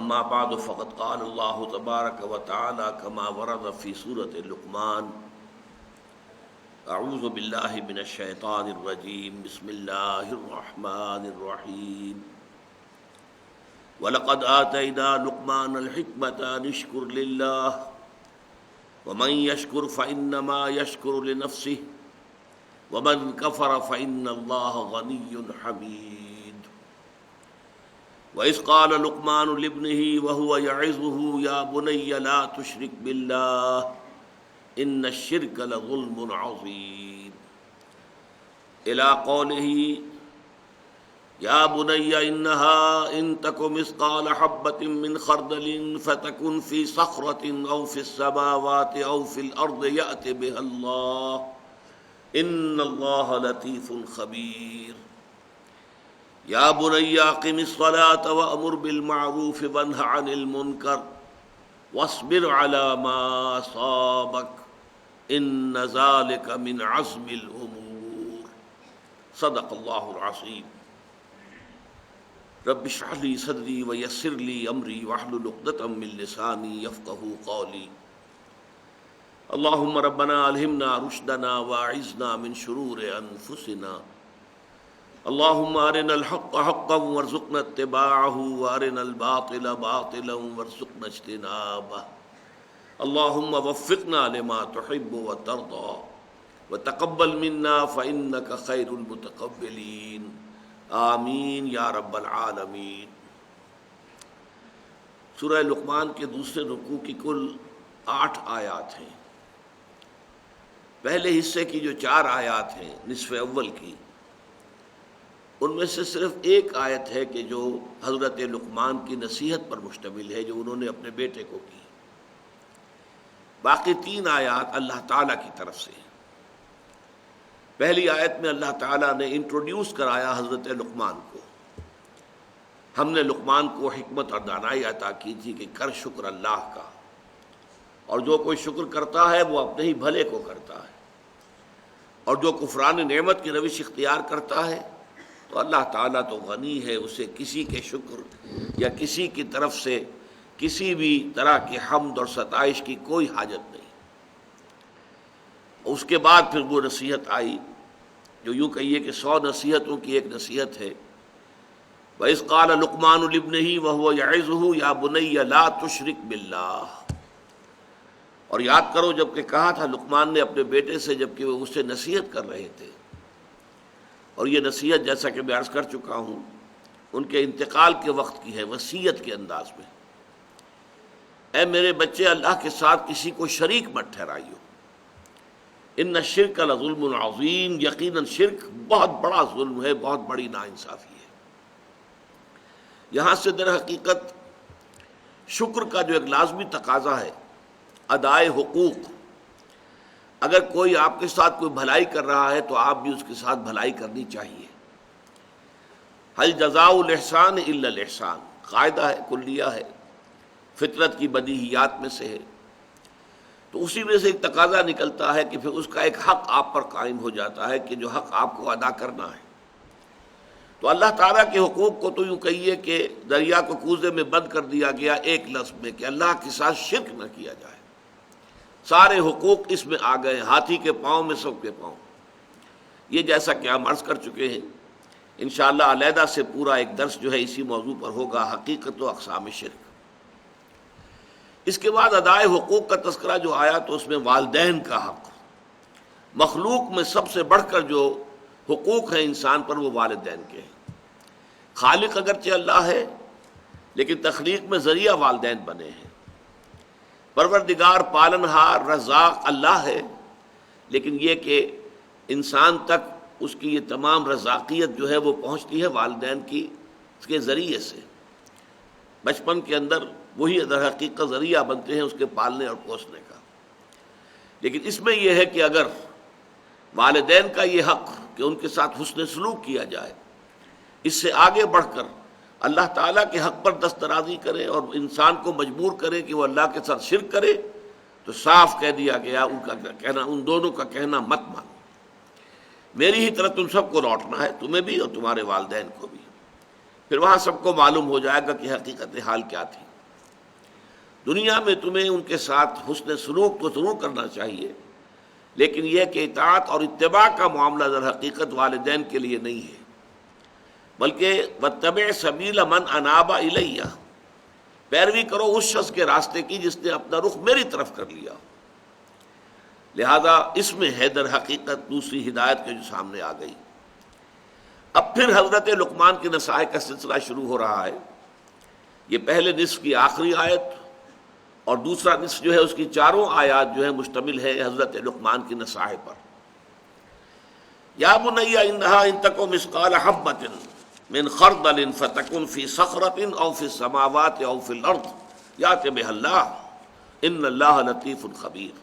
اما بعد فقد قال الله تبارك وتعالى كما ورد في سورة لقمان اعوذ بالله من الشيطان الرجيم بسم الله الرحمن الرحيم وَلَقَدْ آتَيْنَا لُقْمَانَ الْحِكْمَةَ أَنِ اشْكُرْ لِلَّهِ وَمَنْ يَشْكُرْ فَإِنَّمَا يَشْكُرُ لِنَفْسِهِ وَمَنْ كَفَرَ فَإِنَّ اللَّهَ غَنِيٌّ حَمِيدٌ وَإِذْ قَالَ لُقْمَانُ لِابْنِهِ وَهُوَ يَعِظُهُ يَا بُنَيَّ لَا تُشْرِكْ بِاللَّهِ إِنَّ الشِّرْكَ لَظُلْمٌ عَظِيمٌ إِلَى قَوْلِهِ يَا بُنَيَّ إِنَّهَا إِن تَكُ مِثْقَالَ حَبَّةٍ مِّنْ خَرْدَلٍ فَتَكُنْ فِي صَخْرَةٍ أَوْ فِي السَّمَاوَاتِ أَوْ فِي الْأَرْضِ يَأْتِ بِهَا اللَّهُ إِنَّ اللَّهَ لَطِيفٌ خَبِيرٌ يَا بُنَيَّ أَقِمِ الصَّلَاةَ وَأْمُرْ بِالْمَعْرُوفِ وَانْهَ عَنِ الْمُنكَرِ وَاصْبِرْ عَلَى مَا أَصَابَكَ إِنَّ ذَلِكَ مِنْ عَزْمِ الْأُمُورِ صدق اللہ العظیم۔ رب اشرح لي صدري ويسر لي أمري واحلل عقدة من لساني يفقهوا قولي اللهم ربنا ألهمنا رشدنا وأعذنا من شرور أنفسنا اللهم أرنا الحق حقا وارزقنا اتباعه وأرنا الباطل باطلا وارزقنا اجتنابه اللهم وفقنا لما تحب وترضى وتقبل منا فإنك خير المتقبلين آمین یا رب العالمین۔ سورہ لقمان کے دوسرے رکوع کی کل 8 آیات ہیں۔ پہلے حصے کی جو 4 آیات ہیں نصف اول کی، ان میں سے صرف ایک آیت ہے کہ جو حضرت لقمان کی نصیحت پر مشتمل ہے جو انہوں نے اپنے بیٹے کو کی۔ باقی 3 آیات اللہ تعالیٰ کی طرف سے ہیں۔ پہلی آیت میں اللہ تعالیٰ نے انٹروڈیوس کرایا حضرت لقمان کو۔ ہم نے لقمان کو حکمت اور دانائی عطا کی تھی کہ کر شکر اللہ کا، اور جو کوئی شکر کرتا ہے وہ اپنے ہی بھلے کو کرتا ہے، اور جو کفران نعمت کی روش اختیار کرتا ہے تو اللہ تعالیٰ تو غنی ہے، اسے کسی کے شکر یا کسی کی طرف سے کسی بھی طرح کی حمد اور ستائش کی کوئی حاجت نہیں۔ اس کے بعد پھر وہ نصیحت آئی جو یوں کہیے کہ 100 نصیحتوں کی ایک نصیحت ہے۔ وَإِذْ قَالَ لُقْمَانُ لِابْنِهِ وَهُوَ يَعِظُهُ يَا بُنَيَّ لَا تُشْرِكْ بِاللَّهِ، اور یاد کرو جب کہ کہا تھا لقمان نے اپنے بیٹے سے جب کہ وہ اسے نصیحت کر رہے تھے، اور یہ نصیحت جیسا کہ میں عرض کر چکا ہوں ان کے انتقال کے وقت کی ہے، وصیت کے انداز میں۔ اے میرے بچے، اللہ کے ساتھ کسی کو شریک مت ٹھہرائیو، ان الشرک لظلم عظیم، یقیناً شرک بہت بڑا ظلم ہے، بہت بڑی ناانصافی ہے۔ یہاں سے در حقیقت شکر کا جو ایک لازمی تقاضا ہے، ادائے حقوق، اگر کوئی آپ کے ساتھ کوئی بھلائی کر رہا ہے تو آپ بھی اس کے ساتھ بھلائی کرنی چاہیے۔ هل جزاء الاحسان الا الاحسان، قاعدہ ہے، کلیہ ہے، فطرت کی بدیہیات میں سے ہے۔ تو اسی میں سے ایک تقاضا نکلتا ہے کہ پھر اس کا ایک حق آپ پر قائم ہو جاتا ہے کہ جو حق آپ کو ادا کرنا ہے۔ تو اللہ تعالیٰ کے حقوق کو تو یوں کہیے کہ دریا کو کوزے میں بند کر دیا گیا ایک لفظ میں کہ اللہ کے ساتھ شرک نہ کیا جائے۔ سارے حقوق اس میں آ گئے، ہاتھی کے پاؤں میں سب کے پاؤں۔ یہ جیسا کہ ہم عرض کر چکے ہیں، انشاءاللہ علیحدہ سے پورا ایک درس جو ہے اسی موضوع پر ہوگا، حقیقت و اقسام شرک۔ اس کے بعد ادائے حقوق کا تذکرہ جو آیا تو اس میں والدین کا حق، مخلوق میں سب سے بڑھ کر جو حقوق ہیں انسان پر وہ والدین کے ہیں۔ خالق اگرچہ اللہ ہے لیکن تخلیق میں ذریعہ والدین بنے ہیں۔ پروردگار پالنہار رزاق اللہ ہے، لیکن یہ کہ انسان تک اس کی یہ تمام رزاقیت جو ہے وہ پہنچتی ہے والدین کی کے ذریعے سے۔ بچپن کے اندر وہی در حقیقت ذریعہ بنتے ہیں اس کے پالنے اور پوسنے کا۔ لیکن اس میں یہ ہے کہ اگر والدین کا یہ حق کہ ان کے ساتھ حسن سلوک کیا جائے، اس سے آگے بڑھ کر اللہ تعالیٰ کے حق پر دسترازی کرے اور انسان کو مجبور کرے کہ وہ اللہ کے ساتھ شرک کرے، تو صاف کہہ دیا گیا ان کا کہنا، ان دونوں کا کہنا مت مانو، میری ہی طرح تم سب کو لوٹنا ہے، تمہیں بھی اور تمہارے والدین کو بھی۔ پھر وہاں سب کو معلوم ہو جائے گا کہ حقیقت حال کیا تھی۔ دنیا میں تمہیں ان کے ساتھ حسن سلوک تو ضرور کرنا چاہیے، لیکن یہ کہ اطاعت اور اتباع کا معاملہ در حقیقت والدین کے لیے نہیں ہے، بلکہ واتبع سبیل من اناب الی، پیروی کرو اس شخص کے راستے کی جس نے اپنا رخ میری طرف کر لیا۔ لہذا اس میں ہے در حقیقت دوسری ہدایت کے جو سامنے آ گئی۔ اب پھر حضرت لقمان کے نصائح کا سلسلہ شروع ہو رہا ہے۔ یہ پہلے نصف کی آخری آیت اور دوسرا نصف جو ہے اس کی چاروں آیات جو ہے مشتمل ہے حضرت لقمان کی نصائح پر۔ یا بنی انہا ان تک مثقال حبۃ من خردل فتکن فی صخرۃ او فی السماوات او فی الارض یأت بها اللہ ان اللہ لطیف خبیر۔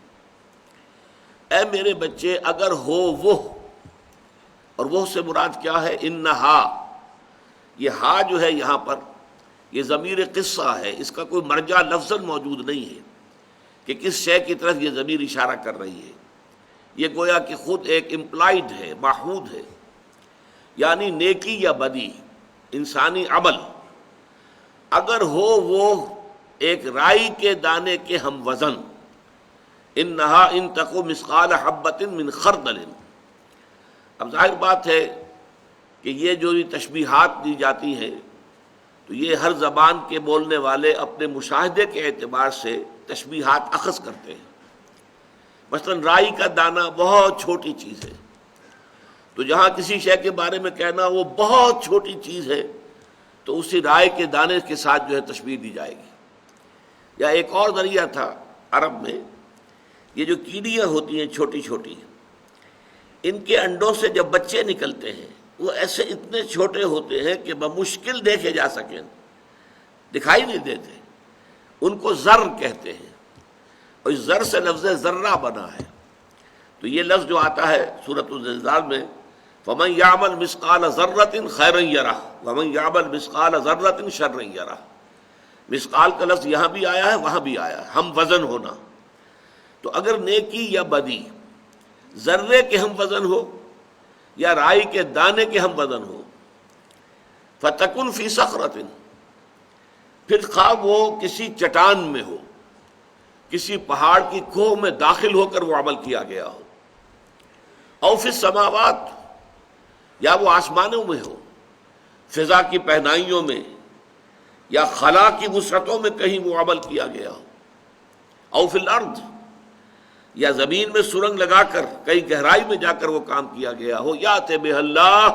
اے میرے بچے، اگر ہو وہ، اور وہ سے مراد کیا ہے؟ انہا، یہ ہا جو ہے یہاں پر یہ ضمیر قصہ ہے، اس کا کوئی مرجع لفظاً موجود نہیں ہے کہ کس شے کی طرف یہ ضمیر اشارہ کر رہی ہے، یہ گویا کہ خود ایک امپلائڈ ہے، ماحود ہے، یعنی نیکی یا بدی، انسانی عمل، اگر ہو وہ ایک رائی کے دانے کے ہم وزن، انہا ان تکو مثقال حبۃ من خردل۔ اب ظاہر بات ہے کہ یہ جو تشبیہات دی جاتی ہیں تو یہ ہر زبان کے بولنے والے اپنے مشاہدے کے اعتبار سے تشبیہات اخذ کرتے ہیں۔ مثلا رائی کا دانہ بہت چھوٹی چیز ہے، تو جہاں کسی شے کے بارے میں کہنا وہ بہت چھوٹی چیز ہے تو اسی رائے کے دانے کے ساتھ جو ہے تشبیہ دی جائے گی۔ یا ایک اور ذریعہ تھا عرب میں، یہ جو کیڑیاں ہوتی ہیں چھوٹی چھوٹی، ان کے انڈوں سے جب بچے نکلتے ہیں وہ ایسے اتنے چھوٹے ہوتے ہیں کہ بمشکل دیکھے جا سکیں، دکھائی نہیں دیتے، ان کو ذر کہتے ہیں، اور اس ذر سے لفظ ذرہ بنا ہے۔ تو یہ لفظ جو آتا ہے سورۃ الزلزال میں، فَمَنْ يَعْمَلْ مِثْقَالَ ذَرَّةٍ خَيْرًا يَرَهُ وَمَنْ يَعْمَلْ مِثْقَالَ ذَرَّةٍ شَرًّا يَرَهُ۔ مثقال کا لفظ یہاں بھی آیا ہے وہاں بھی آیا ہے، ہم وزن ہونا۔ تو اگر نیکی یا بدی ذرے کے ہم وزن ہو یا رائی کے دانے کے ہم وزن ہو، فَتَكُنْ فِي صَخْرَةٍ، پھر خواہ وہ کسی چٹان میں ہو، کسی پہاڑ کی کوہ میں داخل ہو کر وہ عمل کیا گیا ہو، او فی السماوات، یا وہ آسمانوں میں ہو، فضا کی پہنائیوں میں یا خلا کی وسعتوں میں کہیں وہ عمل کیا گیا ہو، او فی الارض، یا زمین میں سرنگ لگا کر کئی گہرائی میں جا کر وہ کام کیا گیا ہو، یأت بہ اللہ،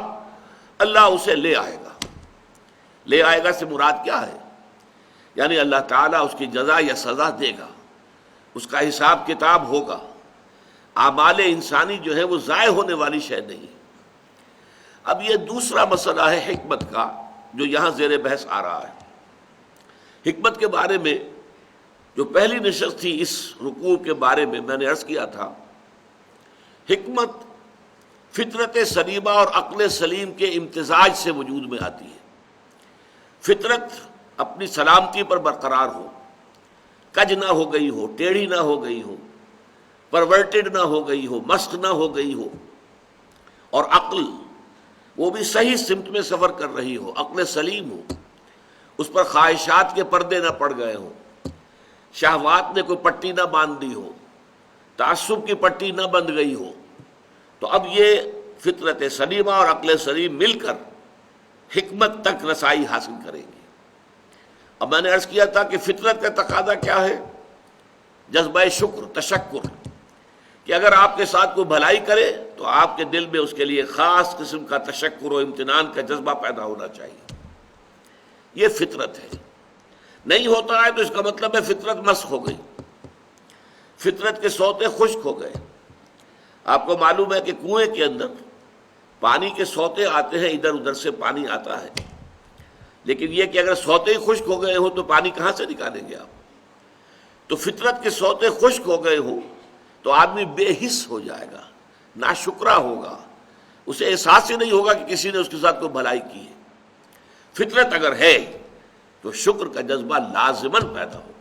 اللہ اسے لے آئے گا۔ لے آئے گا سے مراد کیا ہے؟ یعنی اللہ تعالیٰ اس کی جزا یا سزا دے گا، اس کا حساب کتاب ہوگا۔ اعمال انسانی جو ہے وہ ضائع ہونے والی شے نہیں۔ اب یہ دوسرا مسئلہ ہے حکمت کا جو یہاں زیر بحث آ رہا ہے۔ حکمت کے بارے میں جو پہلی نشست تھی اس رکوع کے بارے میں نے عرض کیا تھا، حکمت فطرت سلیمہ اور عقل سلیم کے امتزاج سے وجود میں آتی ہے۔ فطرت اپنی سلامتی پر برقرار ہو، کج نہ ہو گئی ہو، ٹیڑھی نہ ہو گئی ہو، پرورٹڈ نہ ہو گئی ہو، مسخ نہ ہو گئی ہو، اور عقل وہ بھی صحیح سمت میں سفر کر رہی ہو، عقل سلیم ہو، اس پر خواہشات کے پردے نہ پڑ گئے ہوں، شہوات نے کوئی پٹی نہ باندھ دی ہو، تعصب کی پٹی نہ بند گئی ہو، تو اب یہ فطرت سلیمہ اور عقل سلیم مل کر حکمت تک رسائی حاصل کریں گے۔ اب میں نے عرض کیا تھا کہ فطرت کا تقاضا کیا ہے؟ جذبہ شکر، تشکر، کہ اگر آپ کے ساتھ کوئی بھلائی کرے تو آپ کے دل میں اس کے لیے خاص قسم کا تشکر و امتنان کا جذبہ پیدا ہونا چاہیے۔ یہ فطرت ہے۔ نہیں ہوتا ہے تو اس کا مطلب ہے فطرت مسخ ہو گئی، فطرت کے سوتے خشک ہو گئے۔ آپ کو معلوم ہے کہ کنویں کے اندر پانی کے سوتے آتے ہیں، ادھر ادھر سے پانی آتا ہے، لیکن یہ کہ اگر سوتے ہی خشک ہو گئے ہوں تو پانی کہاں سے نکالیں گے آپ؟ تو فطرت کے سوتے خشک ہو گئے ہوں تو آدمی بے حس ہو جائے گا، ناشکرا ہوگا، اسے احساس ہی نہیں ہوگا کہ کسی نے اس کے ساتھ کوئی بھلائی کی ہے۔ فطرت اگر ہے تو شکر کا جذبہ لازماً پیدا ہوگا۔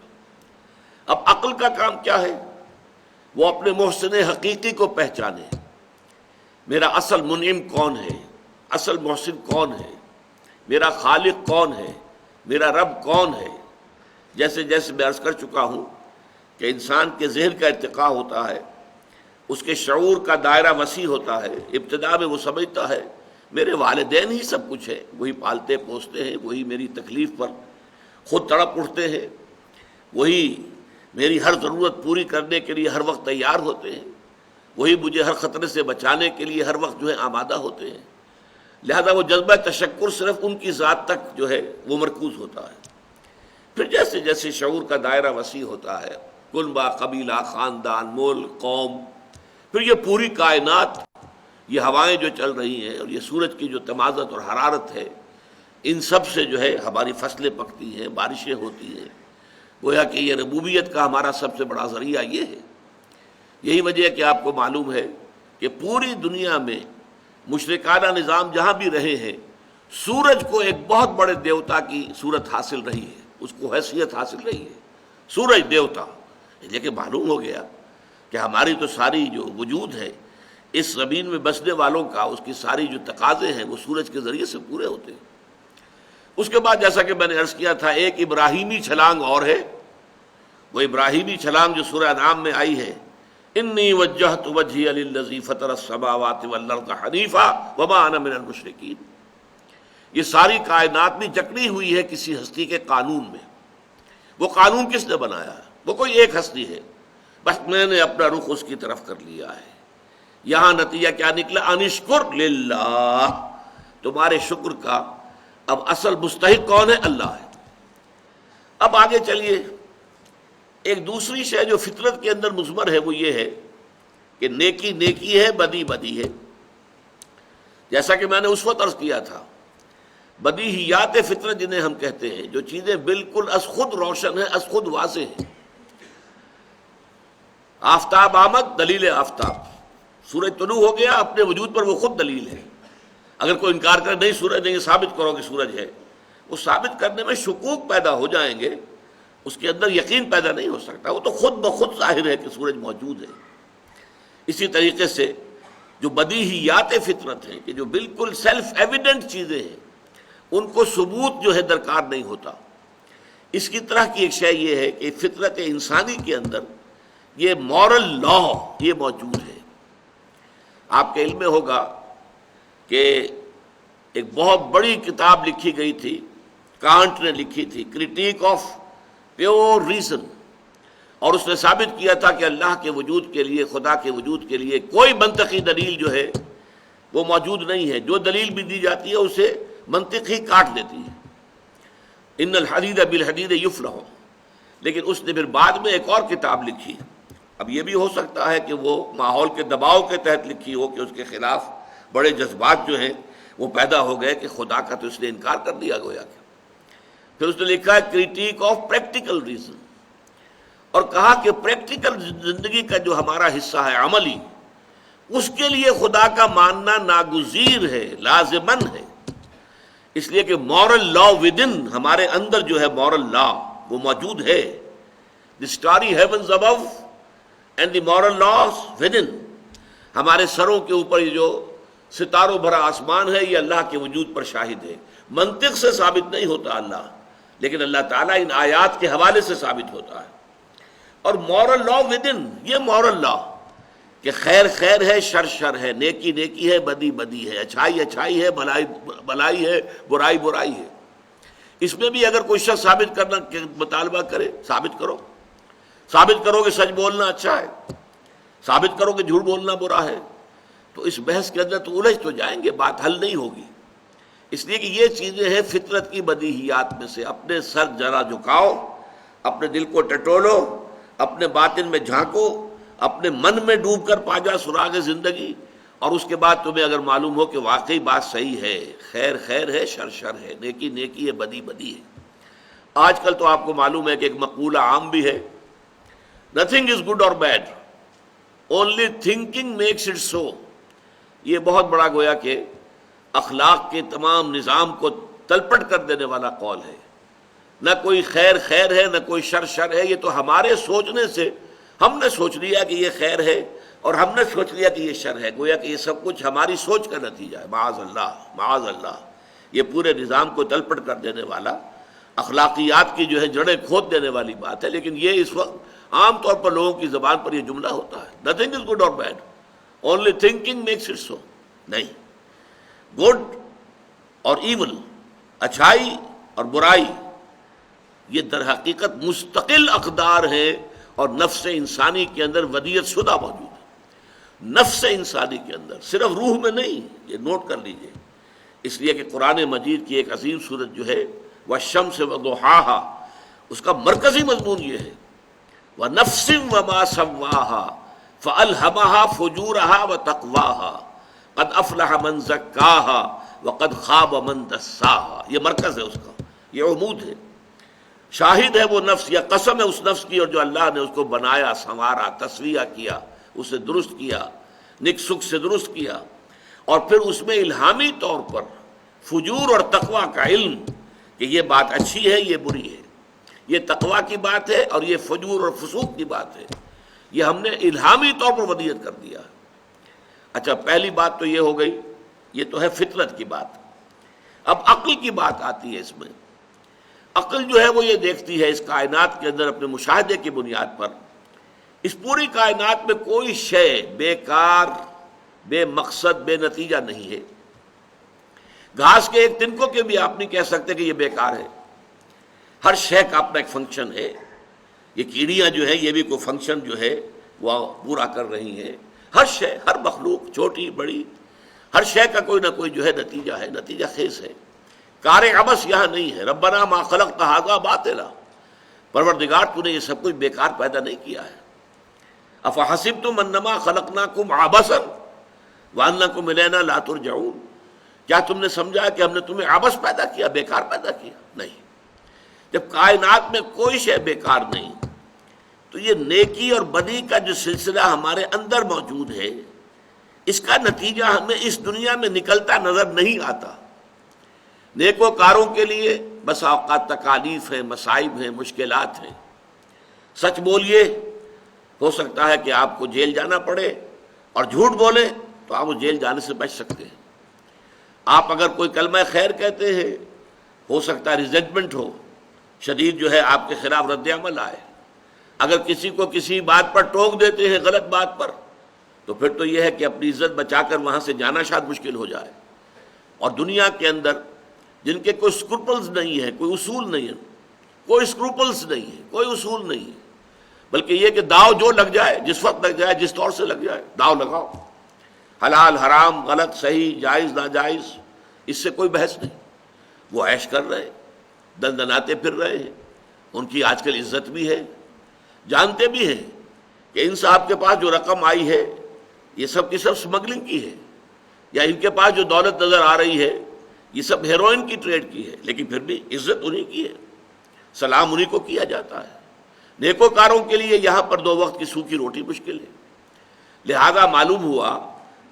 اب عقل کا کام کیا ہے؟ وہ اپنے محسن حقیقی کو پہچانے، میرا اصل منعم کون ہے، اصل محسن کون ہے، میرا خالق کون ہے، میرا رب کون ہے۔ جیسے جیسے میں عرض کر چکا ہوں کہ انسان کے ذہن کا ارتقاء ہوتا ہے، اس کے شعور کا دائرہ وسیع ہوتا ہے، ابتدا میں وہ سمجھتا ہے میرے والدین ہی سب کچھ ہے، وہی پالتے پوستے ہیں، وہی میری تکلیف پر خود تڑپ اٹھتے ہیں، وہی میری ہر ضرورت پوری کرنے کے لیے ہر وقت تیار ہوتے ہیں، وہی مجھے ہر خطرے سے بچانے کے لیے ہر وقت آمادہ ہوتے ہیں۔ لہذا وہ جذبہ تشکر صرف ان کی ذات تک وہ مرکوز ہوتا ہے۔ پھر جیسے جیسے شعور کا دائرہ وسیع ہوتا ہے، کنبہ، قبیلہ، خاندان، ملک، قوم، پھر یہ پوری کائنات، یہ ہوائیں جو چل رہی ہیں اور یہ سورج کی جو تمازت اور حرارت ہے، ان سب سے ہماری فصلیں پکتی ہیں، بارشیں ہوتی ہیں۔ گویا کہ یہ ربوبیت کا ہمارا سب سے بڑا ذریعہ یہ ہے۔ یہی وجہ ہے کہ آپ کو معلوم ہے کہ پوری دنیا میں مشرکانہ نظام جہاں بھی رہے ہیں، سورج کو ایک بہت بڑے دیوتا کی صورت حاصل رہی ہے، اس کو حیثیت حاصل رہی ہے، سورج دیوتا۔ لیکن معلوم ہو گیا کہ ہماری تو ساری جو وجود ہے اس زمین میں بسنے والوں کا، اس کی ساری جو تقاضے ہیں وہ سورج کے ذریعے سے پورے ہوتے ہیں۔ اس کے بعد جیسا کہ میں نے عرض کیا تھا، ایک ابراہیمی چھلانگ اور ہے، وہ ابراہیمی چھلانگ جو سورہ انعام میں آئی ہے، انی وجہت وجہی للذی فطر السماوات والارض حنیفا وما انا من المشرکین۔ یہ ساری کائنات بھی جکڑی ہوئی ہے کسی ہستی کے قانون میں۔ وہ قانون کس نے بنایا ہے؟ وہ کوئی ایک ہستی ہے، بس میں نے اپنا رخ اس کی طرف کر لیا ہے۔ یہاں نتیجہ کیا نکلا؟ انشکر للہ، تمہارے شکر کا اب اصل مستحق کون ہے؟ اللہ ہے۔ اب آگے چلیے، ایک دوسری شے جو فطرت کے اندر مضمر ہے وہ یہ ہے کہ نیکی نیکی ہے، بدی بدی ہے۔ جیسا کہ میں نے اس وقت عرض کیا تھا، بدیہیات فطرت جنہیں ہم کہتے ہیں، جو چیزیں بالکل از خود روشن ہیں، از خود واضح ہیں۔ آفتاب آمد، دلیل آفتاب، سورج طلوع ہو گیا، اپنے وجود پر وہ خود دلیل ہے۔ اگر کوئی انکار کرے نہیں سورج نہیں، ثابت کرو کہ سورج ہے، وہ ثابت کرنے میں شکوک پیدا ہو جائیں گے، اس کے اندر یقین پیدا نہیں ہو سکتا، وہ تو خود بخود ظاہر ہے کہ سورج موجود ہے۔ اسی طریقے سے جو بدیہیات فطرت ہیں، کہ جو بالکل سیلف ایویڈنٹ چیزیں ہیں، ان کو ثبوت درکار نہیں ہوتا۔ اس کی طرح کی ایک شے یہ ہے کہ فطرت انسانی کے اندر یہ مورل لا یہ موجود ہے۔ آپ کے علم میں ہوگا کہ ایک بہت بڑی کتاب لکھی گئی تھی، کانٹ نے لکھی تھی، کرٹیک آف پیور ریزن، اور اس نے ثابت کیا تھا کہ اللہ کے وجود کے لیے، خدا کے وجود کے لیے کوئی منطقی دلیل وہ موجود نہیں ہے۔ جو دلیل بھی دی جاتی ہے اسے منطق ہی کاٹ دیتی ہے۔ ان الحدید بالحدید یفلح، لیکن اس نے پھر بعد میں ایک اور کتاب لکھی۔ اب یہ بھی ہو سکتا ہے کہ وہ ماحول کے دباؤ کے تحت لکھی ہو، کہ اس کے خلاف بڑے جذبات وہ پیدا ہو گئے کہ خدا کا تو اس نے انکار کر دیا گویا کہ۔ پھر اس نے لکھا ہے کرٹیک آف پریکٹیکل ریزن، اور کہا کہ پریکٹیکل زندگی کا جو ہمارا حصہ ہے عملی، اس کے لیے خدا کا ماننا ناگزیر ہے، لازمن ہے۔ اس لیے کہ مورل لا ودن، ہمارے اندر مورل لا وہ موجود ہے۔ The starry heavens above and the moral laws within, ہمارے سروں کے اوپر یہ جو ستاروں بھرا آسمان ہے، یہ اللہ کے وجود پر شاہد ہے۔ منطق سے ثابت نہیں ہوتا اللہ، لیکن اللہ تعالیٰ ان آیات کے حوالے سے ثابت ہوتا ہے۔ اور مورل لا ودن، یہ مورل لا کہ خیر خیر ہے، شر شر ہے، نیکی نیکی ہے، بدی بدی ہے، اچھائی اچھائی ہے، بھلائی بھلائی ہے، برائی برائی ہے۔ اس میں بھی اگر کوئی شخص ثابت کرنا مطالبہ کرے، ثابت کرو کہ سچ بولنا اچھا ہے، ثابت کرو کہ جھوٹ بولنا برا ہے، تو اس بحث کے اندر تو الجھ تو جائیں گے، بات حل نہیں ہوگی۔ اس لیے کہ یہ چیزیں ہیں فطرت کی بدیہیات میں سے۔ اپنے سر ذرا جھکاؤ، اپنے دل کو ٹٹولو، اپنے باطن میں جھانکو، اپنے من میں ڈوب کر پا جا سراغ زندگی، اور اس کے بعد تمہیں اگر معلوم ہو کہ واقعی بات صحیح ہے، خیر خیر ہے، شر شر ہے، نیکی نیکی ہے، بدی بدی ہے۔ آج کل تو آپ کو معلوم ہے کہ ایک مقولہ عام بھی ہے، nothing is good or bad, only thinking makes it so۔ یہ بہت بڑا گویا کہ اخلاق کے تمام نظام کو تلپٹ کر دینے والا قول ہے۔ نہ کوئی خیر خیر ہے، نہ کوئی شر شر ہے، یہ تو ہمارے سوچنے سے ہم نے سوچ لیا کہ یہ خیر ہے، اور ہم نے سوچ لیا کہ یہ شر ہے۔ گویا کہ یہ سب کچھ ہماری سوچ کا نتیجہ ہے، معاذ اللہ معاذ اللہ۔ یہ پورے نظام کو تلپٹ کر دینے والا، اخلاقیات کی جو ہے جڑیں کھود دینے والی بات ہے. لیکن یہ اس وقت عام طور پر لوگوں کی زبان پر یہ جملہ ہوتا ہے، نتھنگ از گڈ اور bad, only thinking makes it so. نہیں، گڈ اور ایول، اچھائی اور برائی، یہ در حقیقت مستقل اقدار ہیں اور نفس انسانی کے اندر ودیعت شدہ موجود ہے. نفس انسانی کے اندر، صرف روح میں نہیں، یہ نوٹ کر لیجئے. اس لیے کہ قرآن مجید کی ایک عظیم سورت جو ہے والشمس وضحاها، اس کا مرکزی مضمون یہ ہے وَنَفْسٍ وَمَا سَوَّاهَا فَأَلْهَمَهَا فُجُورَهَا وَتَقْوَاهَا قَدْ أَفْلَحَ مَنْ زَكَّاهَا وَقَدْ خَابَ مَنْ دَسَّاهَا. یہ مرکز ہے اس کا، یہ عمود ہے. شاہد ہے وہ نفس، یا قسم ہے اس نفس کی، اور جو اللہ نے اس کو بنایا، سنوارا، تسویہ کیا، اسے درست کیا، نک سکھ سے درست کیا، اور پھر اس میں الہامی طور پر فجور اور تقوی کا علم کہ یہ بات اچھی ہے، یہ بری ہے، یہ تقوی کی بات ہے اور یہ فجور اور فسوق کی بات ہے. یہ ہم نے الہامی طور پر ودیعت کر دیا. اچھا، پہلی بات تو یہ ہو گئی، یہ تو ہے فطرت کی بات. اب عقل کی بات آتی ہے. اس میں عقل جو ہے وہ یہ دیکھتی ہے اس کائنات کے اندر اپنے مشاہدے کی بنیاد پر، اس پوری کائنات میں کوئی شے بیکار، بے مقصد، بے نتیجہ نہیں ہے. گھاس کے ایک تنکوں کے بھی آپ نہیں کہہ سکتے کہ یہ بیکار ہے. ہر شے کا اپنا ایک فنکشن ہے. یہ کیڑیاں جو ہیں یہ بھی کوئی فنکشن جو ہے وہ پورا کر رہی ہیں. ہر شے، ہر مخلوق، چھوٹی بڑی، ہر شے کا کوئی نہ کوئی جو ہے نتیجہ ہے، نتیجہ خیز ہے. کار عبث یہاں نہیں ہے. ربنا ما خلقت ھذا باطلا، پروردگار تو نے یہ سب کچھ بیکار پیدا نہیں کیا ہے. افحسبتم انما خلقناکم عبثا وانکم الینا لا ترجعون، کیا تم نے سمجھا کہ ہم نے تمہیں عبث پیدا کیا، بیکار پیدا کیا؟ نہیں. جب کائنات میں کوئی شے بیکار نہیں تو یہ نیکی اور بدی کا جو سلسلہ ہمارے اندر موجود ہے، اس کا نتیجہ ہمیں اس دنیا میں نکلتا نظر نہیں آتا. نیکوکاروں کے لیے بس اوقات تکالیف ہیں، مصائب ہیں، مشکلات ہیں. سچ بولیے، ہو سکتا ہے کہ آپ کو جیل جانا پڑے، اور جھوٹ بولیں تو آپ وہ جیل جانے سے بچ سکتے ہیں. آپ اگر کوئی کلمہ خیر کہتے ہیں، ہو سکتا ہے ریزنٹمنٹ ہو، شدید جو ہے آپ کے خلاف رد عمل آئے. اگر کسی کو کسی بات پر ٹوک دیتے ہیں، غلط بات پر، تو پھر تو یہ ہے کہ اپنی عزت بچا کر وہاں سے جانا شاید مشکل ہو جائے. اور دنیا کے اندر جن کے کوئی اسکروپلز نہیں ہے، کوئی اصول نہیں ہے، کوئی اسکروپلز نہیں ہے، کوئی اصول نہیں ہے، بلکہ یہ کہ داؤ جو لگ جائے، جس وقت لگ جائے، جس طور سے لگ جائے، داؤ لگاؤ. حلال حرام، غلط صحیح، جائز ناجائز، اس سے کوئی بحث نہیں. وہ عیش کر رہے، دندناتے پھر رہے ہیں. ان کی آج کل عزت بھی ہے. جانتے بھی ہیں کہ ان صاحب کے پاس جو رقم آئی ہے یہ سب کی سب سمگلنگ کی ہے، یا ان کے پاس جو دولت نظر آ رہی ہے یہ سب ہیروئن کی ٹریڈ کی ہے. لیکن پھر بھی عزت انہی کی ہے، سلام انہی کو کیا جاتا ہے. نیکوکاروں کے لیے یہاں پر 2 وقت کی سوکھی روٹی مشکل ہے. لہذا معلوم ہوا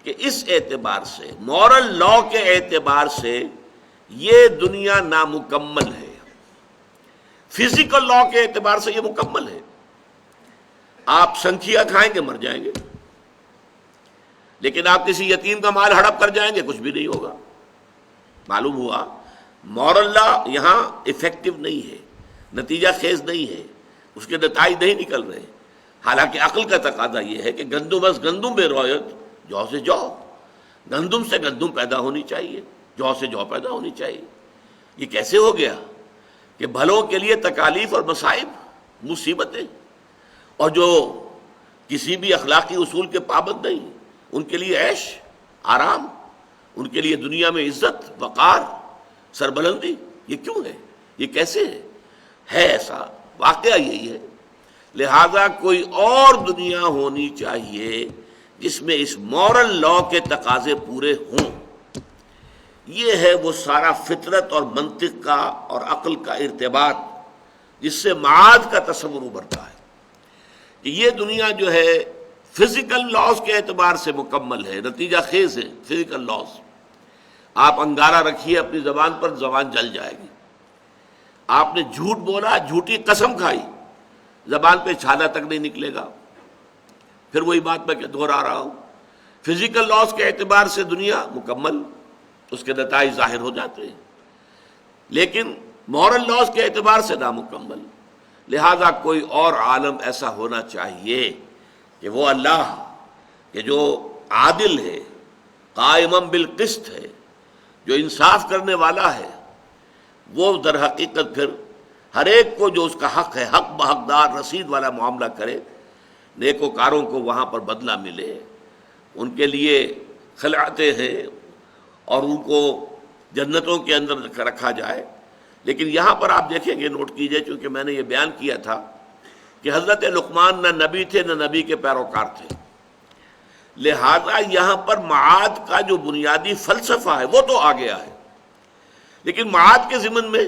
کہ اس اعتبار سے، مورل لا کے اعتبار سے، یہ دنیا نامکمل ہے. فزیکل لا کے اعتبار سے یہ مکمل ہے. آپ سنکھیا کھائیں گے مر جائیں گے، لیکن آپ کسی یتیم کا مال ہڑپ کر جائیں گے، کچھ بھی نہیں ہوگا. معلوم ہوا مورل لا یہاں افیکٹو نہیں ہے، نتیجہ خیز نہیں ہے، اس کے نتائج نہیں نکل رہے. حالانکہ عقل کا تقاضا یہ ہے کہ گندم از گندم بے رویت، جو سے جو، گندم سے گندم پیدا ہونی چاہیے، جو سے جو پیدا ہونی چاہیے. یہ کیسے ہو گیا کہ بھلوں کے لیے تکالیف اور مصائب، مصیبتیں، اور جو کسی بھی اخلاقی اصول کے پابند نہیں، ان کے لیے عیش، آرام، ان کے لیے دنیا میں عزت، وقار، سربلندی. یہ کیوں ہے؟ یہ کیسے ہے ایسا؟ واقعہ یہی ہے. لہذا کوئی اور دنیا ہونی چاہیے جس میں اس مورل لا کے تقاضے پورے ہوں. یہ ہے وہ سارا فطرت اور منطق کا اور عقل کا ارتباط جس سے معاد کا تصور ابھرتا ہے کہ یہ دنیا جو ہے فزیکل لاز کے اعتبار سے مکمل ہے، نتیجہ خیز ہے. فزیکل لاز، آپ انگارہ رکھیے اپنی زبان پر، زبان جل جائے گی. آپ نے جھوٹ بولا، جھوٹی قسم کھائی، زبان پہ چھالا تک نہیں نکلے گا. پھر وہی بات میں دہرا رہا ہوں، فزیکل لاز کے اعتبار سے دنیا مکمل، اس کے نتائج ظاہر ہو جاتے ہیں. لیکن مورل لاز کے اعتبار سے نامکمل. لہذا کوئی اور عالم ایسا ہونا چاہیے کہ وہ اللہ کہ جو عادل ہے، قائم بالقسط ہے، جو انصاف کرنے والا ہے، وہ در حقیقت پھر ہر ایک کو جو اس کا حق ہے حق بحقدار رسید والا معاملہ کرے، نیکوکاروں کو وہاں پر بدلہ ملے، ان کے لیے خلعتیں ہیں اور ان کو جنتوں کے اندر رکھا جائے. لیکن یہاں پر آپ دیکھیں گے، نوٹ کیجئے، چونکہ میں نے یہ بیان کیا تھا کہ حضرت لقمان نہ نبی تھے نہ نبی کے پیروکار تھے، لہذا یہاں پر معاد کا جو بنیادی فلسفہ ہے وہ تو آ گیا ہے، لیکن معاد کے ضمن میں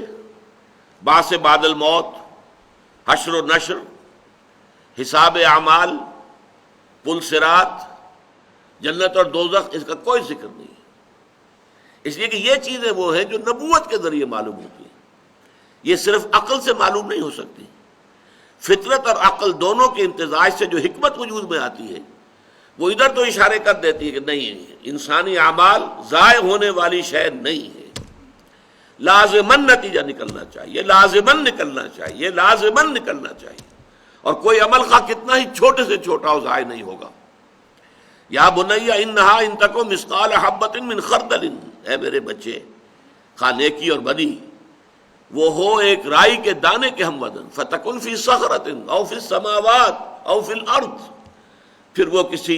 بعث بعد الموت، حشر و نشر، حساب اعمال، پل صراط، جنت اور دوزخ، اس کا کوئی ذکر نہیں ہے. اس لیے کہ یہ چیزیں وہ ہیں جو نبوت کے ذریعے معلوم ہوتی ہیں. یہ صرف عقل سے معلوم نہیں ہو سکتی. فطرت اور عقل دونوں کے امتزاج سے جو حکمت وجود میں آتی ہے وہ ادھر تو اشارے کر دیتی ہے کہ نہیں، انسانی اعمال ضائع ہونے والی شے نہیں ہے، لازماً نتیجہ نکلنا چاہیے، لازماً نکلنا چاہیے، لازماً نکلنا چاہیے، اور کوئی عمل خواہ کتنا ہی چھوٹے سے چھوٹا ہو ضائع نہیں ہوگا. یا بنی انہا ان تکو مثقال حبۃ من خردل، اے میرے بچے، خواہ نیکی اور بدی وہ ہو ایک رائی کے دانے کے ہم وزن، فتکن فی صخرۃ او فی السماوات او فی الارض، پھر وہ کسی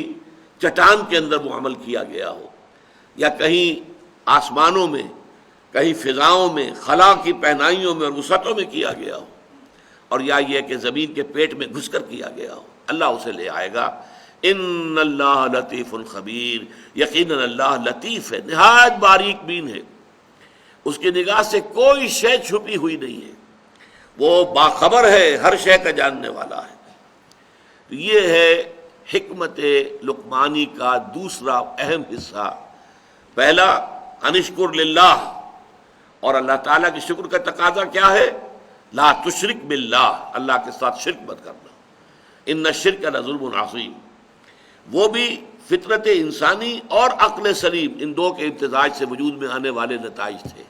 چٹان کے اندر وہ عمل کیا گیا ہو، یا کہیں آسمانوں میں، کہیں فضاؤں میں، خلا کی پہنائیوں میں اور وسعتوں میں کیا گیا ہو، اور یا یہ کہ زمین کے پیٹ میں گھس کر کیا گیا ہو، اللہ اسے لے آئے گا. ان اللہ لطیف خبیر، یقیناً اللہ لطیف ہے، نہایت باریک بین ہے، اس کی نگاہ سے کوئی شے چھپی ہوئی نہیں ہے، وہ باخبر ہے، ہر شے کا جاننے والا ہے. یہ ہے حکمت لقمانی کا دوسرا اہم حصہ. پہلا انشکر للہ، اور اللہ تعالیٰ کی شکر کا تقاضا کیا ہے؟ لا تشرک باللہ، اللہ کے ساتھ شرک مت کرنا، ان الشرک لظلم عظیم. وہ بھی فطرت انسانی اور عقل سلیم، ان دو کے امتزاج سے وجود میں آنے والے نتائج تھے.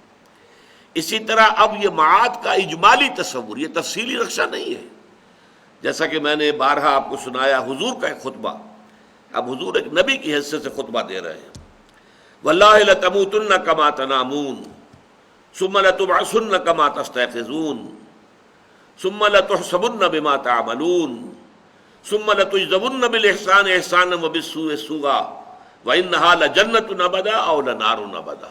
اسی طرح اب یہ معاد کا اجمالی تصور، یہ تفصیلی نقشہ نہیں ہے. جیسا کہ میں نے بارہا آپ کو سنایا حضور کا ایک خطبہ، اب حضور ایک نبی کی حیثیت سے خطبہ دے رہے ہیں. واللہ لتموتن کما تنامون ثم لتبعثن کما تستيقظون ثم لتحسبن بما تعملون ثم لتجزون بالاحسان احسانا وبالسوء سوءا وانها لجنۃ ابدا او لنار ابدا.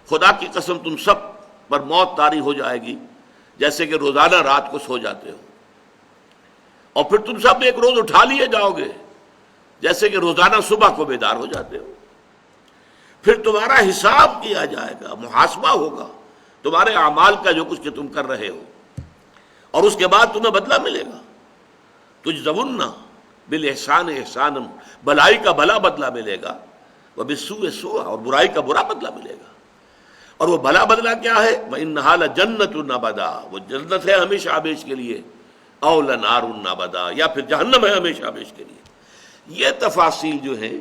خدا کی قسم تم سب پر موت طاری ہو جائے گی جیسے کہ روزانہ رات کو سو جاتے ہو، اور پھر تم سب ایک روز اٹھا لیے جاؤ گے جیسے کہ روزانہ صبح کو بیدار ہو جاتے ہو. پھر تمہارا حساب کیا جائے گا، محاسبہ ہوگا تمہارے اعمال کا جو کچھ کہ تم کر رہے ہو، اور اس کے بعد تمہیں بدلہ ملے گا. تجزون بالاحسان احسانا، بھلائی کا بھلا بدلہ ملے گا، وبالسوء سوءا، اور برائی کا برا بدلہ ملے گا. اور وہ بھلا بدلہ کیا ہے؟ وَإِنَّهَا لَجَنَّةٌ أَبَدًا، وہ جنت ہے ہمیشہ ہمیش کے لیے، اَوْ لَنَارٌ أَبَدًا، یا پھر جہنم ہے ہمیشہ ہمیش کے لیے. یہ تفاصیل جو ہیں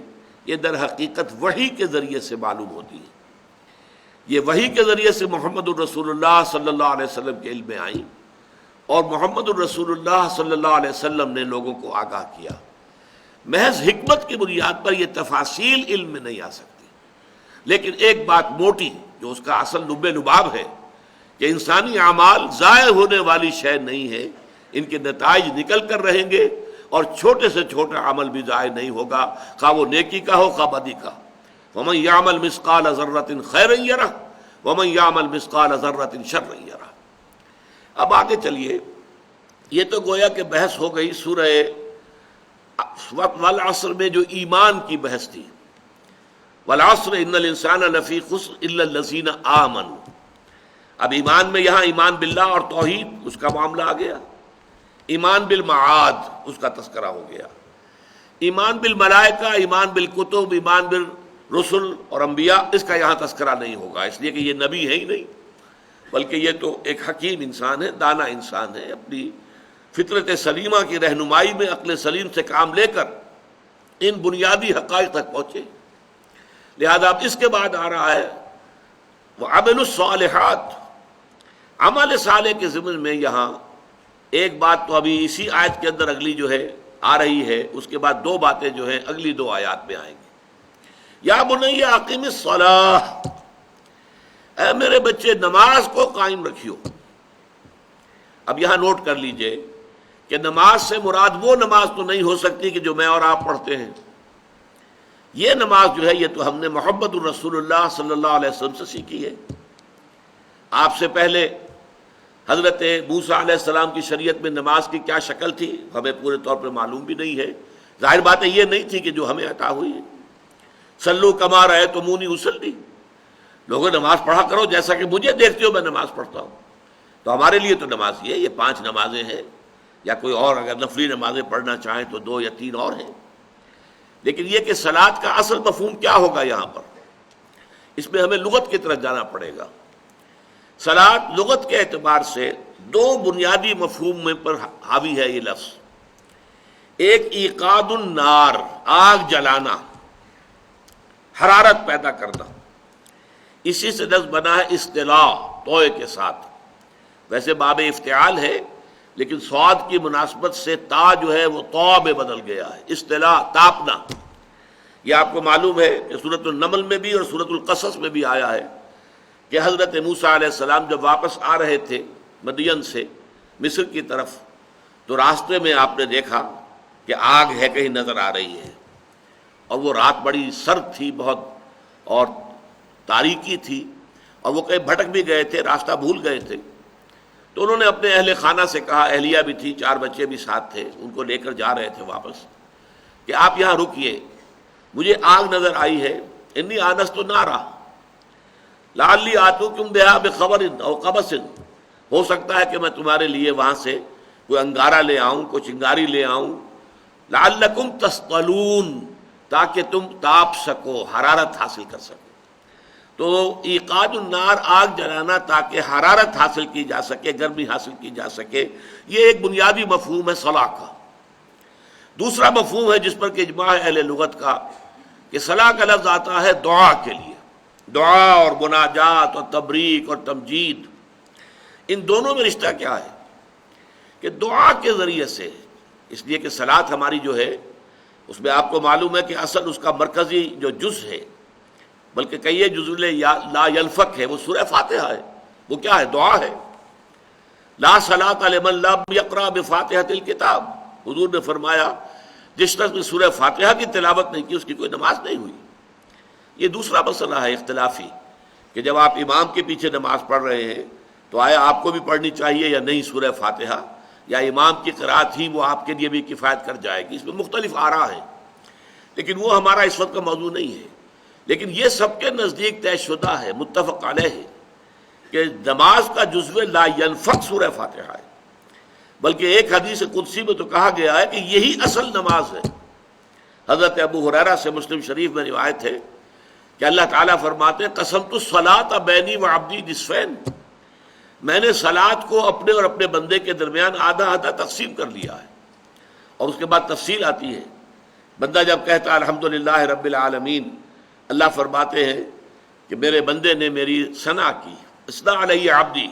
یہ در حقیقت وحی کے ذریعے سے معلوم ہوتی ہیں. یہ وحی کے ذریعے سے محمد الرسول اللہ صلی اللہ علیہ وسلم کے علم میں آئیں، اور محمد الرسول اللہ صلی اللہ علیہ وسلم نے لوگوں کو آگاہ کیا. محض حکمت کی بنیاد پر یہ تفاصیل علم میں نہیں آ سکتی، لیکن ایک بات موٹی جو اس کا اصل لب لباب ہے کہ انسانی اعمال ضائع ہونے والی شے نہیں ہے، ان کے نتائج نکل کر رہیں گے، اور چھوٹے سے چھوٹا عمل بھی ضائع نہیں ہوگا، خواہ وہ نیکی کا ہو خواہ بدی کا. وَمَنْ يَعْمَلْ مِثْقَالَ ذَرَّةٍ خَيْرًا يَرَهُ وَمَنْ يَعْمَلْ مِثْقَالَ ذَرَّةٍ شَرًّا يَرَهُ. اب آگے چلیے، یہ تو گویا کہ بحث ہو گئی سورہ والعصر میں جو ایمان کی بحث تھی. والعصر ان الانسان لفی خسر الا الذین آمنوا. اب ایمان میں یہاں ایمان باللہ اور توحید اس کا معاملہ آ گیا، ایمان بالمعاد اس کا تذکرہ ہو گیا، ایمان بالملائکہ، ایمان بالکتب، ایمان بالرسل اور انبیاء، اس کا یہاں تذکرہ نہیں ہوگا، اس لیے کہ یہ نبی ہے ہی نہیں، بلکہ یہ تو ایک حکیم انسان ہے، دانا انسان ہے، اپنی فطرت سلیمہ کی رہنمائی میں عقل سلیم سے کام لے کر ان بنیادی حقائق تک پہنچے. لہذا اب اس کے بعد آ رہا ہے وَعَمِلُوا الصَّالِحَاتِ عمل صالح کے ضمن میں یہاں ایک بات تو ابھی اسی آیت کے اندر اگلی جو ہے آ رہی ہے، اس کے بعد دو باتیں جو ہیں اگلی دو آیات میں آئیں گی۔ یا بنی اقیم الصلاۃ، اے میرے بچے نماز کو قائم رکھیو۔ اب یہاں نوٹ کر لیجئے کہ نماز سے مراد وہ نماز تو نہیں ہو سکتی کہ جو میں اور آپ پڑھتے ہیں۔ یہ نماز جو ہے یہ تو ہم نے محمد الرسول اللہ صلی اللہ علیہ وسلم سے سیکھی ہے۔ آپ سے پہلے حضرت موسیٰ علیہ السلام کی شریعت میں نماز کی کیا شکل تھی ہمیں پورے طور پر معلوم بھی نہیں ہے۔ ظاہر بات ہے یہ نہیں تھی کہ جو ہمیں عطا ہوئی ہے۔ صلو کما رأیتمونی اصلی، لوگوں نماز پڑھا کرو جیسا کہ مجھے دیکھتے ہو میں نماز پڑھتا ہوں۔ تو ہمارے لیے تو نماز یہ 5 نمازیں ہیں، یا کوئی اور اگر نفلی نمازیں پڑھنا چاہیں تو 2 یا 3 اور ہیں۔ لیکن یہ کہ صلاۃ کا اصل مفہوم کیا ہوگا یہاں پر، اس میں ہمیں لغت کی طرف جانا پڑے گا۔ صلاۃ لغت کے اعتبار سے 2 بنیادی مفہوم میں پر حاوی ہے یہ لفظ۔ ایک ایقاد النار، آگ جلانا، حرارت پیدا کرنا، اسی سے لفظ بنا ہے اصطلاح توئے کے ساتھ۔ ویسے باب افتعال ہے لیکن صاد کی مناسبت سے تا جو ہے وہ تو میں بدل گیا ہے، اصطلاح تاپنا۔ یہ آپ کو معلوم ہے کہ سورۃ النمل میں بھی اور سورۃ القصص میں بھی آیا ہے کہ حضرت موسیٰ علیہ السلام جب واپس آ رہے تھے مدین سے مصر کی طرف تو راستے میں آپ نے دیکھا کہ آگ ہے کہیں نظر آ رہی ہے، اور وہ رات بڑی سرد تھی بہت اور تاریکی تھی، اور وہ کہیں بھٹک بھی گئے تھے، راستہ بھول گئے تھے۔ تو انہوں نے اپنے اہل خانہ سے کہا، اہلیہ بھی تھی، 4 بچے بھی ساتھ تھے، ان کو لے کر جا رہے تھے واپس، کہ آپ یہاں رکیے، مجھے آگ نظر آئی ہے، انی آنست نارا لعلی آتوکم بہا بخبر او قبس، ہو سکتا ہے کہ میں تمہارے لیے وہاں سے کوئی انگارہ لے آؤں، کوئی چنگاری لے آؤں، لعلکم تصطلون، تاکہ تم تاپ سکو، حرارت حاصل کر سکو۔ تو ایقاد النار، آگ جلانا تاکہ حرارت حاصل کی جا سکے، گرمی حاصل کی جا سکے، یہ ایک بنیادی مفہوم ہے صلاح کا۔ دوسرا مفہوم ہے جس پر کہ اجماع ہے اہل لغت کا کہ صلاح کا لفظ آتا ہے دعا کے لیے، دعا اور مناجات اور تبریک اور تمجید۔ ان دونوں میں رشتہ کیا ہے کہ دعا کے ذریعے سے، اس لیے کہ صلاۃ ہماری جو ہے اس میں آپ کو معلوم ہے کہ اصل اس کا مرکزی جو جز ہے، بلکہ کئی جزء لا ينفک ہے، وہ سورہ فاتحہ ہے۔ وہ کیا ہے؟ دعا ہے۔ لا صلاۃ لمن لم یقرأ بفاتحۃ الکتاب، حضور نے فرمایا جس شخص نے سورہ فاتحہ کی تلاوت نہیں کی اس کی کوئی نماز نہیں ہوئی۔ یہ دوسرا مسئلہ ہے اختلافی کہ جب آپ امام کے پیچھے نماز پڑھ رہے ہیں تو آیا آپ کو بھی پڑھنی چاہیے یا نہیں سورہ فاتحہ، یا امام کی قرأت ہی وہ آپ کے لیے بھی کفایت کر جائے گی۔ اس میں مختلف آراء ہیں، لیکن وہ ہمارا اس وقت کا موضوع نہیں ہے۔ لیکن یہ سب کے نزدیک طے شدہ ہے، متفق علیہ ہے کہ نماز کا جزو لا ينفک سورہ فاتحہ ہے، بلکہ ایک حدیث قدسی میں تو کہا گیا ہے کہ یہی اصل نماز ہے۔ حضرت ابو ہریرہ سے مسلم شریف میں روایت ہے کہ اللہ تعالیٰ فرماتے ہیں قسمت الصلاۃ بینی و عبدی نصفین، میں نے صلاۃ کو اپنے اور اپنے بندے کے درمیان آدھا آدھا تقسیم کر لیا ہے۔ اور اس کے بعد تفصیل آتی ہے، بندہ جب کہتا ہے الحمدللہ رب العالمین، اللہ فرماتے ہیں کہ میرے بندے نے میری ثنا کی، اثنا علیہ عبدی،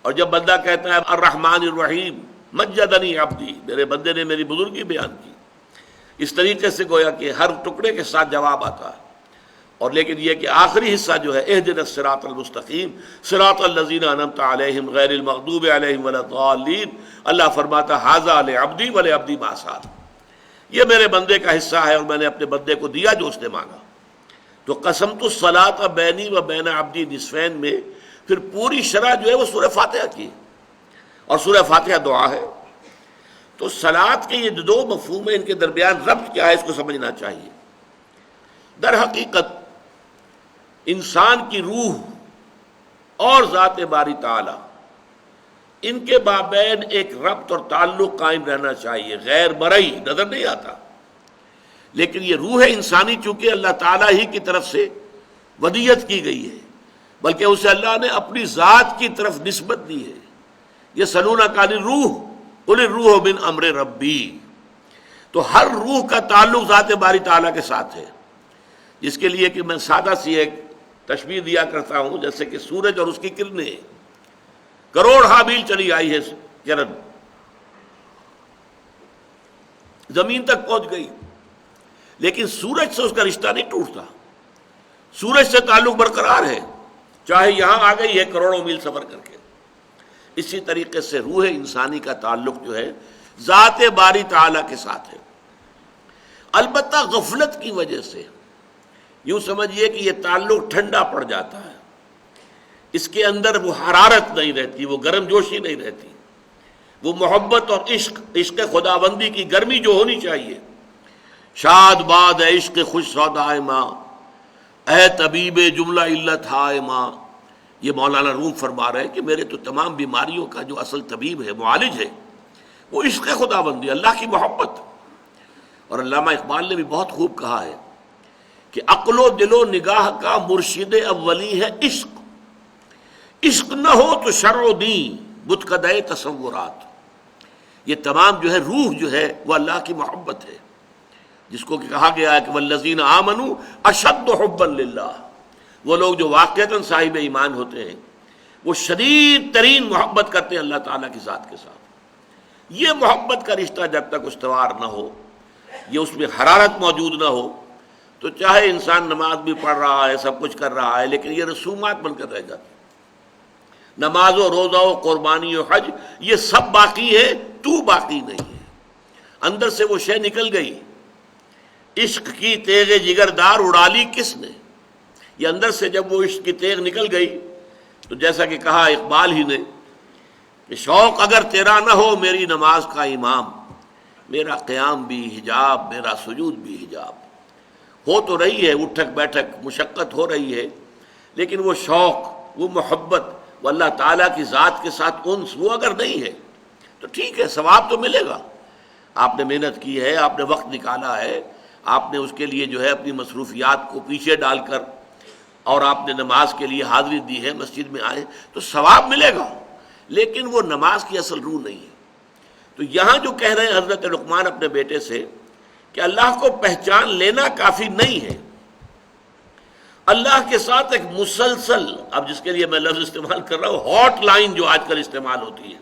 اور جب بندہ کہتا ہے الرحمن الرحیم مجدنی عبدی، میرے بندے نے میری بزرگی بیان کی۔ اس طریقے سے گویا کہ ہر ٹکڑے کے ساتھ جواب آتا ہے۔ اور لیکن یہ کہ آخری حصہ جو ہے اہدنا الصراط المستقیم صراط الذین انعمت علیہم غیر المغضوب علیہم ولا الضالین، اللہ فرماتا ھذا لعبدی ولعبدی ما سأل، یہ میرے بندے کا حصہ ہے اور میں نے اپنے بندے کو دیا جو اس نے مانگا۔ تو قسمت الصلاۃ بینی و بین عبدی نصفین میں پھر پوری شرح جو ہے وہ سورہ فاتحہ کی ہے، اور سورہ فاتحہ دعا ہے۔ تو صلاۃ کے یہ 2 مفہوم ہیں، ان کے درمیان ربط کیا ہے اس کو سمجھنا چاہیے۔ در حقیقت انسان کی روح اور ذات باری تعالی، ان کے مابین ایک ربط اور تعلق قائم رہنا چاہیے، غیر مرئی نظر نہیں آتا، لیکن یہ روح انسانی چونکہ اللہ تعالیٰ ہی کی طرف سے ودیت کی گئی ہے، بلکہ اسے اللہ نے اپنی ذات کی طرف نسبت دی ہے۔ یہ سلونک عن الروح قل الروح من امر ربی، تو ہر روح کا تعلق ذات باری تعالیٰ کے ساتھ ہے، جس کے لیے کہ میں سادہ سی ایک تشبیہ دیا کرتا ہوں، جیسے کہ سورج اور اس کی کرنیں، کروڑ میل چلی آئی ہے کرن، زمین تک پہنچ گئی، لیکن سورج سے اس کا رشتہ نہیں ٹوٹتا، سورج سے تعلق برقرار ہے، چاہے یہاں آ گئی ہے کروڑوں میل سفر کر کے۔ اسی طریقے سے روح انسانی کا تعلق جو ہے ذات باری تعالیٰ کے ساتھ ہے، البتہ غفلت کی وجہ سے یوں سمجھیے کہ یہ تعلق ٹھنڈا پڑ جاتا ہے، اس کے اندر وہ حرارت نہیں رہتی، وہ گرم جوشی نہیں رہتی، وہ محبت اور عشق خداوندی کی گرمی جو ہونی چاہیے۔ شاد باد ہے عشق خوش سودائے ماں، اے طبیب جملہ علت ہائے ماں، یہ مولانا روم فرما رہے ہیں کہ میرے تو تمام بیماریوں کا جو اصل طبیب ہے، معالج ہے، وہ عشق خداوندی، اللہ کی محبت۔ اور علامہ اقبال نے بھی بہت خوب کہا ہے کہ عقل و دل و نگاہ کا مرشد اولی ہے عشق، عشق نہ ہو تو شرع و دین بتکدے تصورات۔ یہ تمام جو ہے روح جو ہے وہ اللہ کی محبت ہے، جس کو کہا گیا ہے کہ والذین آمنوا اشد حبا للہ، وہ لوگ جو واقعتاً صاحب ایمان ہوتے ہیں وہ شدید ترین محبت کرتے ہیں اللہ تعالیٰ کی ذات کے ساتھ۔ یہ محبت کا رشتہ جب تک استوار نہ ہو، یہ اس میں حرارت موجود نہ ہو، تو چاہے انسان نماز بھی پڑھ رہا ہے، سب کچھ کر رہا ہے، لیکن یہ رسومات بن کر رہ جاتی۔ نماز و روزہ و قربانی و حج یہ سب باقی ہے، تو باقی نہیں ہے، اندر سے وہ شے نکل گئی۔ عشق کی تیغ جگر دار اڑا لی کس نے، یہ اندر سے جب وہ عشق کی تیغ نکل گئی تو جیسا کہ کہا اقبال ہی نے کہ شوق اگر تیرا نہ ہو میری نماز کا امام، میرا قیام بھی حجاب میرا سجود بھی حجاب۔ ہو تو رہی ہے اٹھک بیٹھک، مشقت ہو رہی ہے، لیکن وہ شوق، وہ محبت، وہ اللہ تعالیٰ کی ذات کے ساتھ انس، وہ اگر نہیں ہے تو ٹھیک ہے، ثواب تو ملے گا، آپ نے محنت کی ہے، آپ نے وقت نکالا ہے، آپ نے اس کے لیے جو ہے اپنی مصروفیات کو پیچھے ڈال کر اور آپ نے نماز کے لیے حاضری دی ہے، مسجد میں آئے تو ثواب ملے گا، لیکن وہ نماز کی اصل روح نہیں ہے۔ تو یہاں جو کہہ رہے ہیں حضرت لقمان اپنے بیٹے سے کہ اللہ کو پہچان لینا کافی نہیں ہے، اللہ کے ساتھ ایک مسلسل، اب جس کے لیے میں لفظ استعمال کر رہا ہوں ہاٹ لائن جو آج کل استعمال ہوتی ہے،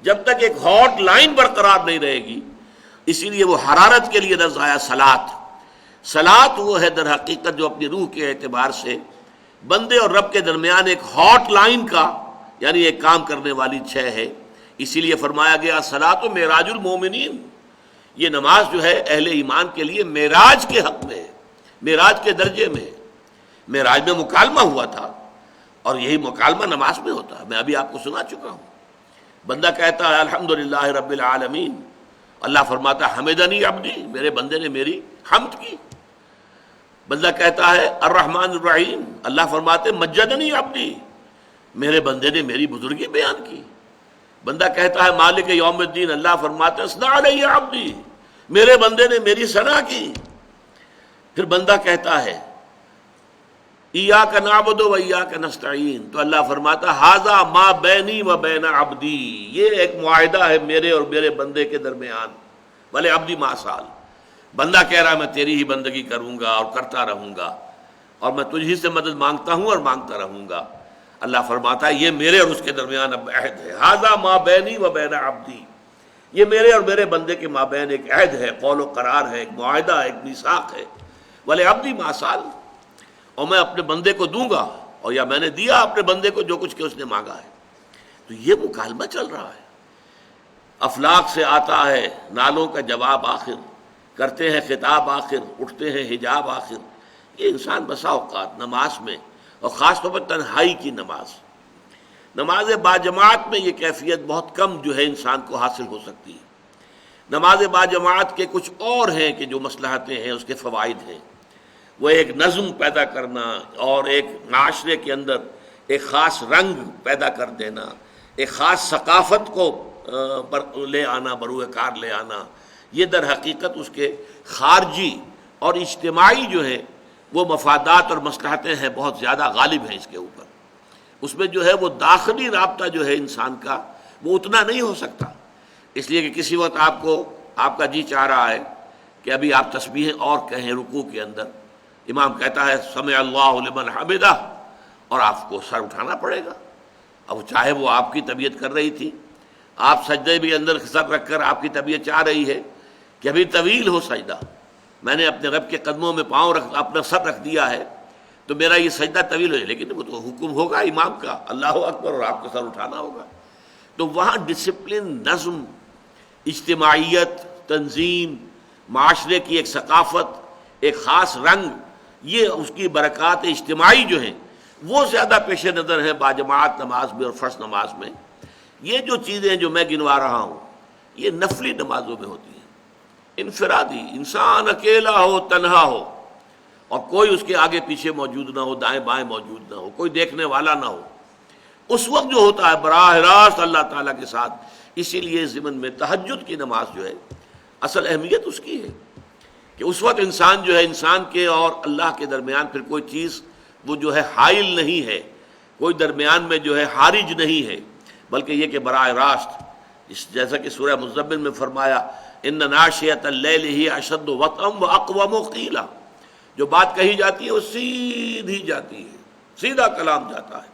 جب تک ایک ہاٹ لائن برقرار نہیں رہے گی، اسی لیے وہ حرارت کے لیے لفظ آیا صلاۃ وہ ہے در حقیقت جو اپنی روح کے اعتبار سے بندے اور رب کے درمیان ایک ہاٹ لائن کا یعنی ایک کام کرنے والی شے ہے۔ اسی لیے فرمایا گیا صلاۃ معراج المومنین، یہ نماز جو ہے اہل ایمان کے لیے معراج کے حق میں ہے، معراج کے درجے میں ہے۔ معراج میں مکالمہ ہوا تھا اور یہی مکالمہ نماز میں ہوتا ہے، میں ابھی آپ کو سنا چکا ہوں۔ بندہ کہتا ہے الحمدللہ رب العالمین، اللہ فرماتا ہے حمدنی عبدی، میرے بندے نے میری حمد کی۔ بندہ کہتا ہے الرحمن الرحیم، اللہ فرماتے مجدنی عبدی، میرے بندے نے میری بزرگی بیان کی۔ بندہ کہتا ہے مالک یوم الدین، اللہ فرماتے اثنى علی عبدی، میرے بندے نے میری ثنا کی۔ پھر بندہ کہتا ہے ایاک نعبد و ایاک نستعین، تو اللہ فرماتا ھذا ما بینی و بین عبدی، یہ ایک معاہدہ ہے میرے اور میرے بندے کے درمیان، بھلے عبدی ما سال، بندہ کہہ رہا میں تیری ہی بندگی کروں گا اور کرتا رہوں گا اور میں تجھ ہی سے مدد مانگتا ہوں اور مانگتا رہوں گا۔ اللہ فرماتا ہے یہ میرے اور اس کے درمیان اب عہد ہے، ھذا ما بینی و بین عبدی، یہ میرے اور میرے بندے کے مابین ایک عہد ہے، قول و قرار ہے، ایک معاہدہ ہے، ایک میثاق ہے، بھلے عبدی ما سال، اور میں اپنے بندے کو دوں گا، اور یا میں نے دیا اپنے بندے کو جو کچھ کہ اس نے مانگا ہے۔ تو یہ مکالمہ چل رہا ہے، افلاک سے آتا ہے نالوں کا جواب آخر، کرتے ہیں خطاب آخر، اٹھتے ہیں حجاب آخر۔ یہ انسان بسا اوقات نماز میں اور خاص طور پر تنہائی کی نماز باجماعت میں یہ کیفیت بہت کم جو ہے انسان کو حاصل ہو سکتی ہے۔ نماز باجماعت کے کچھ اور ہیں کہ جو مصلحتیں ہیں، اس کے فوائد ہیں، وہ ایک نظم پیدا کرنا اور ایک معاشرے کے اندر ایک خاص رنگ پیدا کر دینا، ایک خاص ثقافت کو لے آنا، بروئے کار لے آنا، یہ در حقیقت اس کے خارجی اور اجتماعی جو ہے وہ مفادات اور مصلحتیں ہیں، بہت زیادہ غالب ہیں اس کے اوپر۔ اس میں جو ہے وہ داخلی رابطہ جو ہے انسان کا وہ اتنا نہیں ہو سکتا، اس لیے کہ کسی وقت آپ کا جی چاہ رہا ہے کہ ابھی آپ تسبیحیں اور کہیں رکوع کے اندر، امام کہتا ہے سمع اللہ لمن حمدہ، اور آپ کو سر اٹھانا پڑے گا، اب چاہے وہ آپ کی طبیعت کر رہی تھی، آپ سجدے بھی اندر سر رکھ کر آپ کی طبیعت چاہ رہی ہے کہ ابھی طویل ہو سجدہ، میں نے اپنے رب کے قدموں میں اپنا سر رکھ دیا ہے تو میرا یہ سجدہ طویل ہو جائے، لیکن وہ تو حکم ہوگا امام کا اللہ اکبر اور آپ کا سر اٹھانا ہوگا۔ تو وہاں ڈسپلن، نظم، اجتماعیت، تنظیم، معاشرے کی ایک ثقافت، ایک خاص رنگ، یہ اس کی برکات اجتماعی جو ہیں وہ زیادہ پیش نظر ہیں باجماعت نماز میں اور فرض نماز میں۔ یہ جو چیزیں جو میں گنوا رہا ہوں یہ نفلی نمازوں میں ہوتی ہیں، انفرادی، انسان اکیلا ہو، تنہا ہو، اور کوئی اس کے آگے پیچھے موجود نہ ہو، دائیں بائیں موجود نہ ہو، کوئی دیکھنے والا نہ ہو، اس وقت جو ہوتا ہے براہ راست اللہ تعالیٰ کے ساتھ۔ اسی لیے ضمن میں تہجد کی نماز جو ہے اصل اہمیت اس کی ہے کہ اس وقت انسان جو ہے، انسان کے اور اللہ کے درمیان پھر کوئی چیز وہ جو ہے حائل نہیں ہے، کوئی درمیان میں جو ہے حارج نہیں ہے، بلکہ یہ کہ براہ راست جیسا کہ سورہ مزمل میں فرمایا ان ناشئۃ اللیل ہی اشد وطئا واقوم قیلا، جو بات کہی جاتی ہے وہ سیدھی جاتی ہے، سیدھا کلام جاتا ہے۔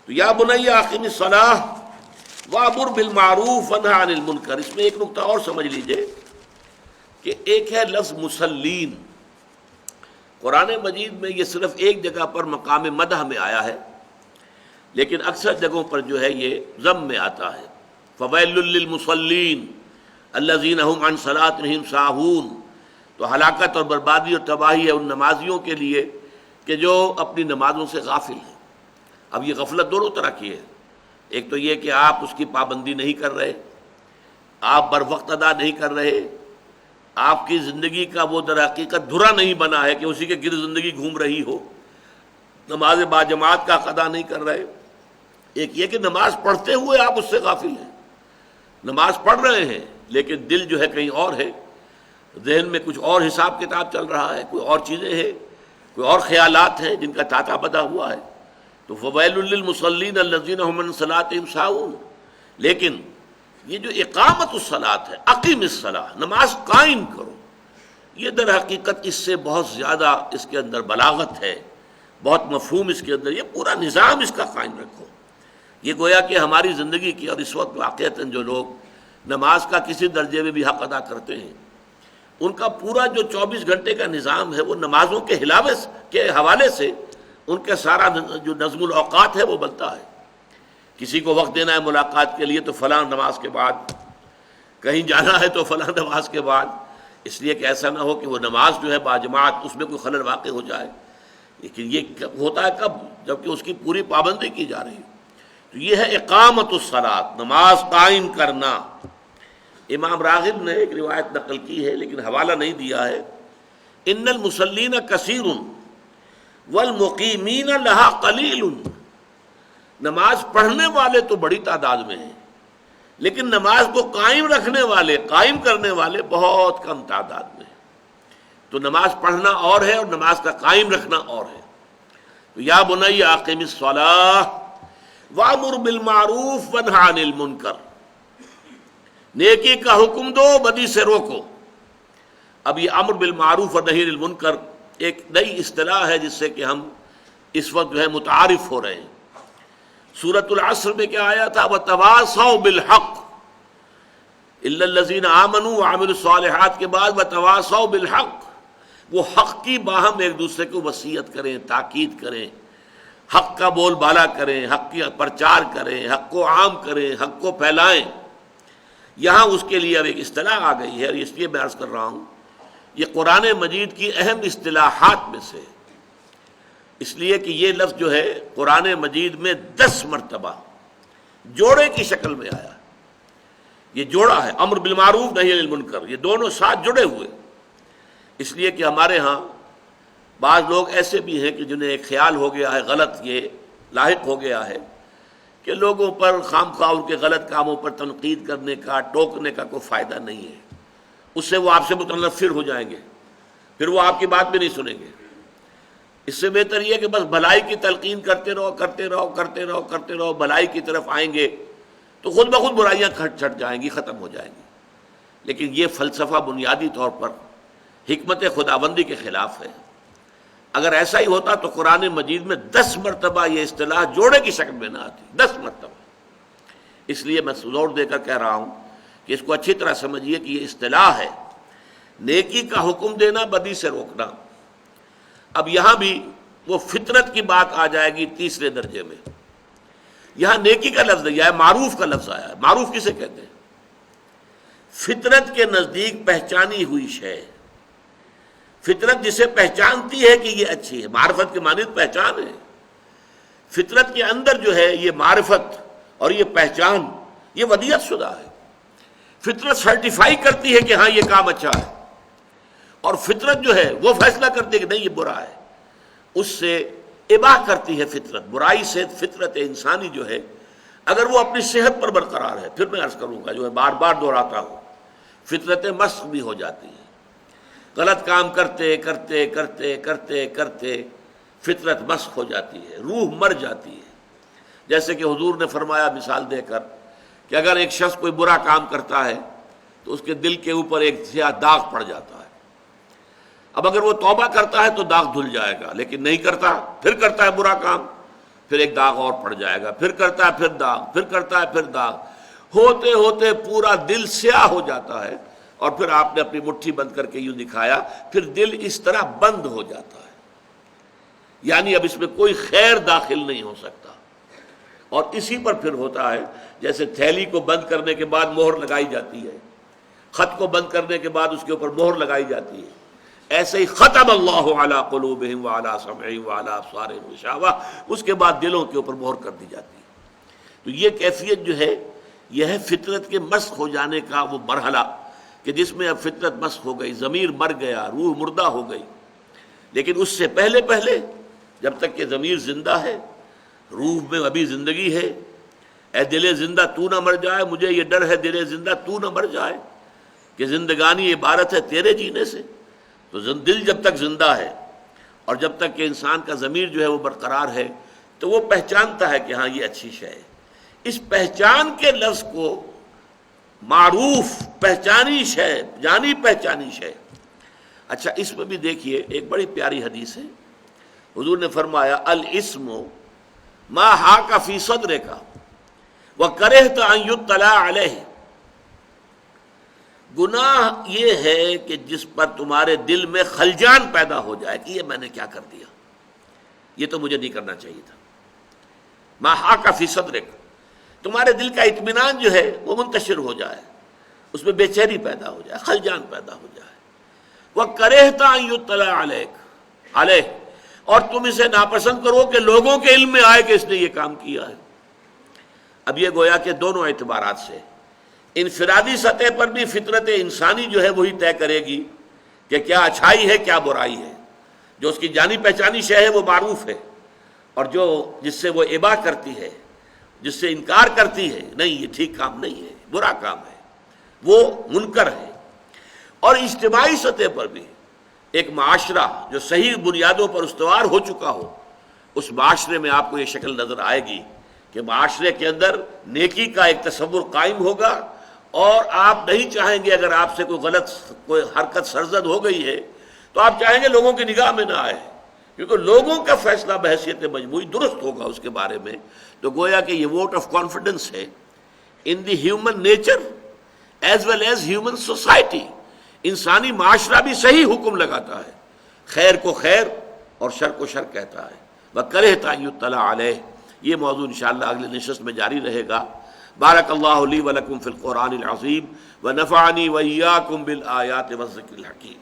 تو یا بنی اقم الصلاۃ وامر بالمعروف وانہی عن المنکر، اس میں ایک نقطہ اور سمجھ لیجئے کہ ایک ہے لفظ مسلین، قرآن مجید میں یہ صرف ایک جگہ پر مقام مدح میں آیا ہے، لیکن اکثر جگہوں پر جو ہے یہ ذم میں آتا ہے۔ فویل للمصلین الذین هم عن صلاتهم ساہون، تو ہلاکت اور بربادی اور تباہی ہے ان نمازیوں کے لیے کہ جو اپنی نمازوں سے غافل ہیں۔ اب یہ غفلت دونوں طرح کی ہے، ایک تو یہ کہ آپ اس کی پابندی نہیں کر رہے، آپ بر وقت ادا نہیں کر رہے، آپ کی زندگی کا وہ در حقیقت دھرا نہیں بنا ہے کہ اسی کے گرد زندگی گھوم رہی ہو، نماز باجماعت کا ادا نہیں کر رہے۔ ایک یہ کہ نماز پڑھتے ہوئے آپ اس سے غافل ہیں، نماز پڑھ رہے ہیں لیکن دل جو ہے کہیں اور ہے، ذہن میں کچھ اور حساب کتاب چل رہا ہے، کوئی اور چیزیں ہیں، کوئی اور خیالات ہیں جن کا تاتا بدا ہوا ہے۔ تو فویل للمصلین الذین هم عن صلاتهم ساہون، لیکن یہ جو اقامت الصلاۃ ہے، اقیم الصلاۃ، نماز قائم کرو، یہ در حقیقت اس سے بہت زیادہ اس کے اندر بلاغت ہے، بہت مفہوم اس کے اندر، یہ پورا نظام اس کا قائم رکھو۔ یہ گویا کہ ہماری زندگی کی، اور اس وقت واقعتاً جو لوگ نماز کا کسی درجے میں بھی حق ادا کرتے ہیں، ان کا پورا جو 24 گھنٹے کا نظام ہے وہ نمازوں کے حوالے سے ان کا سارا جو نظم الاوقات ہے وہ بنتا ہے۔ کسی کو وقت دینا ہے ملاقات کے لیے تو فلاں نماز کے بعد، کہیں جانا ہے تو فلاں نماز کے بعد، اس لیے کہ ایسا نہ ہو کہ وہ نماز جو ہے باجماعت اس میں کوئی خلل واقع ہو جائے۔ لیکن یہ ہوتا ہے کب؟ جبکہ اس کی پوری پابندی کی جا رہی ہے۔ تو یہ ہے اقامت الصلاۃ، نماز قائم کرنا۔ امام راغب نے ایک روایت نقل کی ہے لیکن حوالہ نہیں دیا ہے، ان المصلین کثیر والمقیمین لہا قلیل، نماز پڑھنے والے تو بڑی تعداد میں ہیں لیکن نماز کو قائم رکھنے والے، قائم کرنے والے بہت کم تعداد میں ہیں۔ تو نماز پڑھنا اور ہے اور نماز کا قائم رکھنا اور ہے۔ تو یا بنی اقم الصلاۃ وامر بالمعروف وانہی عن المنکر، نیکی کا حکم دو، بدی سے روکو۔ اب یہ امر بالمعروف اور نہی عن المنکر ایک نئی اصطلاح ہے جس سے کہ ہم اس وقت جو ہے متعارف ہو رہے ہیں۔ سورۃ العصر میں کیا آیا تھا؟ وَتَوَاصَوْا بِالْحَقِّ، إِلَّا الَّذِينَ آمَنُوا وَعَمِلُوا الصَّالِحَاتِ کے بعد وَتَوَاصَوْا بِالْحَقِّ، وہ حق کی باہم ایک دوسرے کو وصیت کریں، تاکید کریں، حق کا بول بالا کریں، حق کی پرچار کریں، حق کو عام کریں، حق کو پھیلائیں۔ یہاں اس کے لیے اب ایک اصطلاح آ گئی ہے، اور اس لیے میں عرض کر رہا ہوں یہ قرآن مجید کی اہم اصطلاحات میں سے، اس لیے کہ یہ لفظ جو ہے قرآن مجید میں 10 مرتبہ جوڑے کی شکل میں آیا۔ یہ جوڑا ہے، امر بالمعروف نہی عن المنکر، یہ دونوں ساتھ جڑے ہوئے، اس لیے کہ ہمارے ہاں بعض لوگ ایسے بھی ہیں کہ جنہیں ایک خیال ہو گیا ہے، غلط یہ لاحق ہو گیا ہے کہ لوگوں پر خام خواہ ان کے غلط کاموں پر تنقید کرنے کا، ٹوکنے کا کوئی فائدہ نہیں ہے، اس سے وہ آپ سے متنفر ہو جائیں گے، پھر وہ آپ کی بات بھی نہیں سنیں گے۔ اس سے بہتر یہ کہ بس بھلائی کی تلقین کرتے رہو، کرتے رہو، کرتے رہو، کرتے رہو، بھلائی کی طرف آئیں گے تو خود بخود برائیاں چھٹ جائیں گی، ختم ہو جائیں گی۔ لیکن یہ فلسفہ بنیادی طور پر حکمت خداوندی کے خلاف ہے۔ اگر ایسا ہی ہوتا تو قرآن مجید میں 10 مرتبہ یہ اصطلاح جوڑے کی شکل میں نہ آتی، 10 مرتبہ۔ اس لیے میں زور دے کر کہہ رہا ہوں کہ اس کو اچھی طرح سمجھیے کہ یہ اصطلاح ہے، نیکی کا حکم دینا، بدی سے روکنا۔ اب یہاں بھی وہ فطرت کی بات آ جائے گی تیسرے درجے میں۔ یہاں نیکی کا لفظ نہیں آیا، معروف کا لفظ آیا ہے۔ معروف کسے کہتے ہیں؟ فطرت کے نزدیک پہچانی ہوئی شے، فطرت جسے پہچانتی ہے کہ یہ اچھی ہے۔ معرفت کے معنی پہچان ہے، فطرت کے اندر جو ہے یہ معرفت اور یہ پہچان، یہ ودیعت شدہ ہے۔ فطرت سرٹیفائی کرتی ہے کہ ہاں یہ کام اچھا ہے، اور فطرت جو ہے وہ فیصلہ کرتی ہے کہ نہیں یہ برا ہے، اس سے اباح کرتی ہے فطرت۔ برائی سے فطرت انسانی جو ہے اگر وہ اپنی صحت پر برقرار ہے، پھر میں عرض کروں گا جو ہے بار بار دہراتا ہوں، فطرتیں مسخ بھی ہو جاتی ہیں۔ غلط کام کرتے کرتے کرتے کرتے کرتے فطرت مسخ ہو جاتی ہے، روح مر جاتی ہے۔ جیسے کہ حضور نے فرمایا مثال دے کر کہ اگر ایک شخص کوئی برا کام کرتا ہے تو اس کے دل کے اوپر ایک سیاہ داغ پڑ جاتا ہے۔ اب اگر وہ توبہ کرتا ہے تو داغ دھل جائے گا، لیکن نہیں کرتا، پھر کرتا ہے برا کام، پھر ایک داغ اور پڑ جائے گا، پھر کرتا ہے، پھر داغ، پھر کرتا ہے، پھر داغ، ہوتے ہوتے پورا دل سیاہ ہو جاتا ہے۔ اور پھر آپ نے اپنی مٹھی بند کر کے یوں دکھایا، پھر دل اس طرح بند ہو جاتا ہے، یعنی اب اس میں کوئی خیر داخل نہیں ہو سکتا۔ اور اسی پر پھر ہوتا ہے جیسے تھیلی کو بند کرنے کے بعد مہر لگائی جاتی ہے، خط کو بند کرنے کے بعد اس کے اوپر مہر لگائی جاتی ہے، ایسے ہی ختم اللہ علی قلوبہم وعلی سمعہم وعلی ابصارہم غشاوہ، اس کے بعد دلوں کے اوپر مہر کر دی جاتی ہے۔ تو یہ کیفیت جو ہے یہ ہے فطرت کے مسخ ہو جانے کا وہ مرحلہ، کہ جس میں اب فطرت مسخ ہو گئی، ضمیر مر گیا، روح مردہ ہو گئی۔ لیکن اس سے پہلے پہلے جب تک کہ ضمیر زندہ ہے، روح میں ابھی زندگی ہے، اے دل زندہ تو نہ مر جائے، مجھے یہ ڈر ہے دل زندہ تو نہ مر جائے، کہ زندگانی عبارت ہے تیرے جینے سے۔ تو دل جب تک زندہ ہے اور جب تک کہ انسان کا ضمیر جو ہے وہ برقرار ہے تو وہ پہچانتا ہے کہ ہاں یہ اچھی شے ہے۔ اس پہچان کے لفظ کو معروف، پہچانی شے، جانی پہچانی شے۔ اچھا اس میں بھی دیکھیے ایک بڑی پیاری حدیث ہے، حضور نے فرمایا الاسم ما حاک فی صدرک وکرہت ان یطلع علیہ، گناہ یہ ہے کہ جس پر تمہارے دل میں خلجان پیدا ہو جائے کہ یہ میں نے کیا کر دیا، یہ تو مجھے نہیں کرنا چاہیے تھا۔ ما حاک فی صدرک، تمہارے دل کا اطمینان جو ہے وہ منتشر ہو جائے، اس میں بے چینی پیدا ہو جائے، خلجان پیدا ہو جائے۔ وَكَرِهْتَ أَن يُطَّلَعَ عَلَيْهِ، اور تم اسے ناپسند کرو کہ لوگوں کے علم میں آئے کہ اس نے یہ کام کیا ہے۔ اب یہ گویا کہ دونوں اعتبارات سے، انفرادی سطح پر بھی فطرت انسانی جو ہے وہی طے کرے گی کہ کیا اچھائی ہے کیا برائی ہے۔ جو اس کی جانی پہچانی شے ہے وہ معروف ہے، اور جو جس سے وہ اباح کرتی ہے، جس سے انکار کرتی ہے، نہیں یہ ٹھیک کام نہیں ہے، برا کام ہے، وہ منکر ہے۔ اور اجتماعی سطح پر بھی ایک معاشرہ جو صحیح بنیادوں پر استوار ہو چکا ہو، اس معاشرے میں آپ کو یہ شکل نظر آئے گی کہ معاشرے کے اندر نیکی کا ایک تصور قائم ہوگا، اور آپ نہیں چاہیں گے اگر آپ سے کوئی حرکت سرزد ہو گئی ہے تو آپ چاہیں گے لوگوں کی نگاہ میں نہ آئے، کیونکہ لوگوں کا فیصلہ بحیثیت مجموعی درست ہوگا اس کے بارے میں۔ تو گویا کہ یہ ووٹ آف کانفیڈنس ہے in the human nature as well as human society. انسانی معاشرہ بھی صحیح حکم لگاتا ہے، خیر کو خیر اور شر کو شر کہتا ہے۔ وَكَرِهْتَ أَن يُطَّلَعَ عَلَيْهِ، یہ موضوع انشاءاللہ اگلے نشست میں جاری رہے گا۔ بارک اللہ لی ولکم فی القرآن العظیم ونفعنی وإیاکم بالآیات والذکر الحکیم۔